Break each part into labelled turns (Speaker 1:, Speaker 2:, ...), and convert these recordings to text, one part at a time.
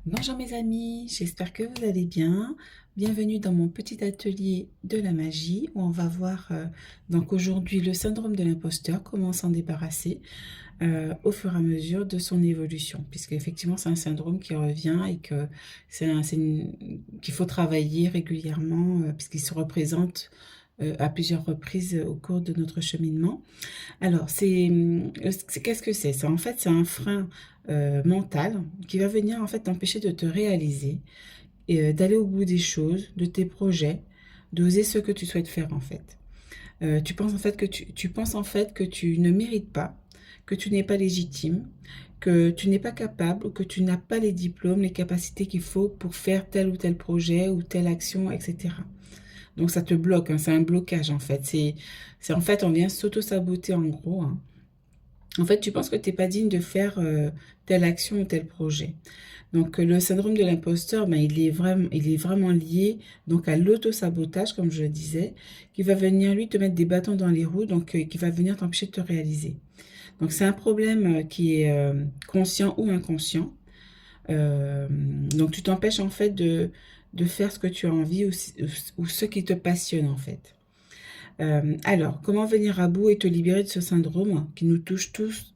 Speaker 1: Bonjour mes amis, j'espère que vous allez bien. Bienvenue dans mon petit atelier de la magie où on va voir donc aujourd'hui le syndrome de l'imposteur, comment s'en débarrasser au fur et à mesure de son évolution. Puisque effectivement c'est un syndrome qui revient et que qu'il faut travailler régulièrement puisqu'il se représente à plusieurs reprises au cours de notre cheminement. Alors, qu'est-ce que c'est? En fait, c'est un frein mental qui va venir en fait t'empêcher de te réaliser et d'aller au bout des choses, de tes projets, d'oser ce que tu souhaites faire en fait. Tu penses en fait tu penses en fait que tu ne mérites pas, que tu n'es pas légitime, que tu n'es pas capable ou que tu n'as pas les diplômes, les capacités qu'il faut pour faire tel ou tel projet ou telle action, etc. Donc ça te bloque, hein, c'est un blocage en fait. En fait, on vient s'auto-saboter en gros, hein. En fait, tu penses que tu n'es pas digne de faire telle action ou tel projet. Donc, le syndrome de l'imposteur, ben, il est vraiment lié donc à l'auto-sabotage, comme je le disais, qui va venir, lui, te mettre des bâtons dans les roues, donc qui va venir t'empêcher de te réaliser. Donc, c'est un problème qui est conscient ou inconscient. Donc, tu t'empêches, en fait, de faire ce que tu as envie ou ce qui te passionne, en fait. Alors, comment venir à bout et te libérer de ce syndrome qui nous touche tous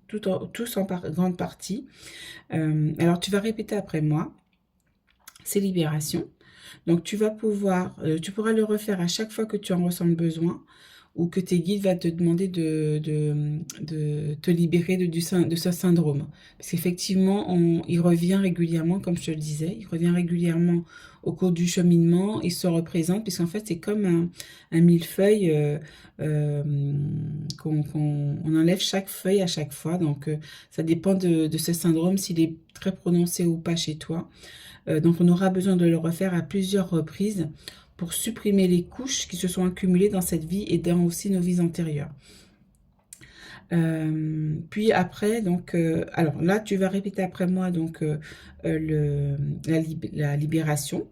Speaker 1: en grande partie? Alors, tu vas répéter après moi, c'est libération. Donc, tu pourras le refaire à chaque fois que tu en ressens le besoin ou que tes guides vont te demander de te libérer de ce syndrome. Parce qu'effectivement, il revient régulièrement, comme je te le disais, il revient régulièrement au cours du cheminement, il se représente, puisqu'en fait, c'est comme un millefeuille euh, on enlève chaque feuille à chaque fois. Donc, ça dépend de ce syndrome, s'il est très prononcé ou pas chez toi. Donc on aura besoin de le refaire à plusieurs reprises pour supprimer les couches qui se sont accumulées dans cette vie et dans aussi nos vies antérieures. Puis après, donc, alors là, tu vas répéter après moi donc la libération.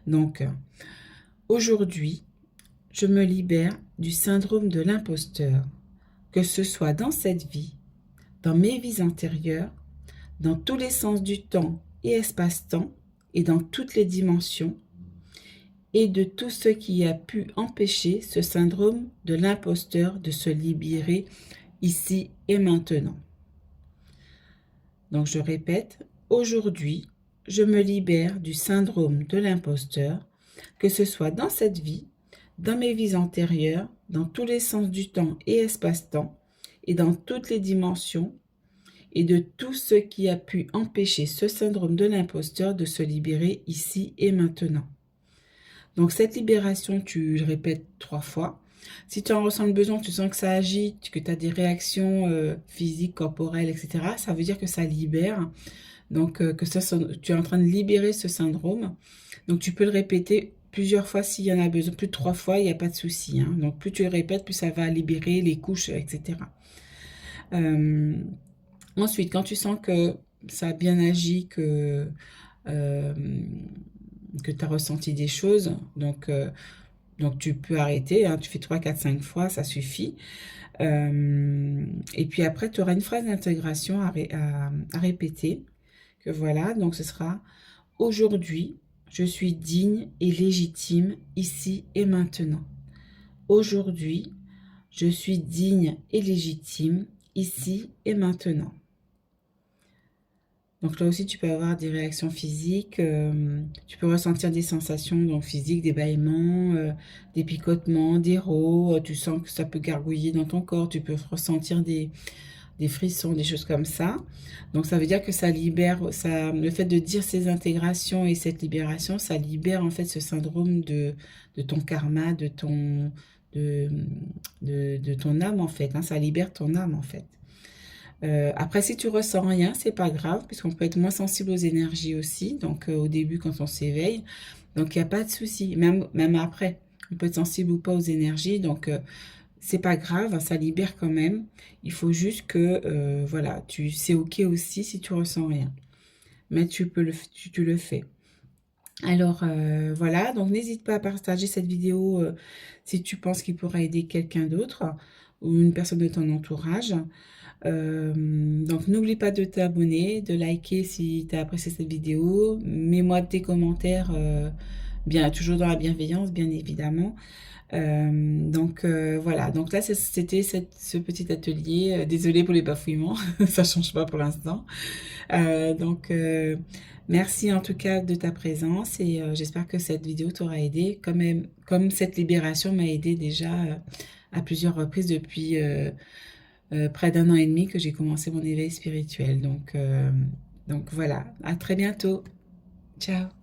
Speaker 1: Donc, aujourd'hui, je me libère du syndrome de l'imposteur, que ce soit dans cette vie, dans mes vies antérieures, dans tous les sens du temps et espace-temps, et dans toutes les dimensions, et de tout ce qui a pu empêcher ce syndrome de l'imposteur de se libérer ici et maintenant. Donc je répète, aujourd'hui, je me libère du syndrome de l'imposteur, que ce soit dans cette vie, dans mes vies antérieures, dans tous les sens du temps et espace-temps, et dans toutes les dimensions, et de tout ce qui a pu empêcher ce syndrome de l'imposteur de se libérer ici et maintenant. Donc cette libération, tu le répètes 3 fois. Si tu en ressens le besoin, tu sens que ça agite, que tu as des réactions physiques, corporelles, etc., ça veut dire que ça libère. Donc tu es en train de libérer ce syndrome. Donc tu peux le répéter plusieurs fois s'il y en a besoin. Plus de 3 fois, il n'y a pas de souci, hein. Donc plus tu le répètes, plus ça va libérer les couches, etc. Euh, Ensuite, quand tu sens que ça a bien agi, euh, que tu as ressenti des choses, donc tu peux arrêter, hein, tu fais 3, 4, 5 fois, ça suffit. Et puis après, tu auras une phrase d'intégration à répéter, que voilà, donc ce sera aujourd'hui, je suis digne et légitime ici et maintenant. Aujourd'hui, je suis digne et légitime ici et maintenant. Donc là aussi, tu peux avoir des réactions physiques, tu peux ressentir des sensations donc physiques, des bâillements, des picotements, des raux, tu sens que ça peut gargouiller dans ton corps, tu peux ressentir des frissons, des choses comme ça. Donc ça veut dire que ça libère, le fait de dire ces intégrations et cette libération, ça libère en fait ce syndrome de ton karma, de, de ton âme en fait, hein, ça libère ton âme en fait. Après, si tu ressens rien, c'est pas grave, puisqu'on peut être moins sensible aux énergies aussi, donc au début quand on s'éveille. Donc il n'y a pas de souci, même après, on peut être sensible ou pas aux énergies, donc c'est pas grave, ça libère quand même. Il faut juste que, voilà, c'est ok aussi si tu ressens rien, mais tu le fais. Alors voilà, donc n'hésite pas à partager cette vidéo si tu penses qu'il pourra aider quelqu'un d'autre ou une personne de ton entourage. Donc, n'oublie pas de t'abonner, de liker si tu as apprécié cette vidéo. Mets-moi tes commentaires, bien, toujours dans la bienveillance, bien évidemment. Voilà, donc là c'était ce petit atelier. Désolée pour les bafouillements, ça change pas pour l'instant. Donc merci en tout cas de ta présence et j'espère que cette vidéo t'aura aidé, comme cette libération m'a aidé déjà à plusieurs reprises depuis près d'un an et demi que j'ai commencé mon éveil spirituel. Donc voilà, à très bientôt. Ciao.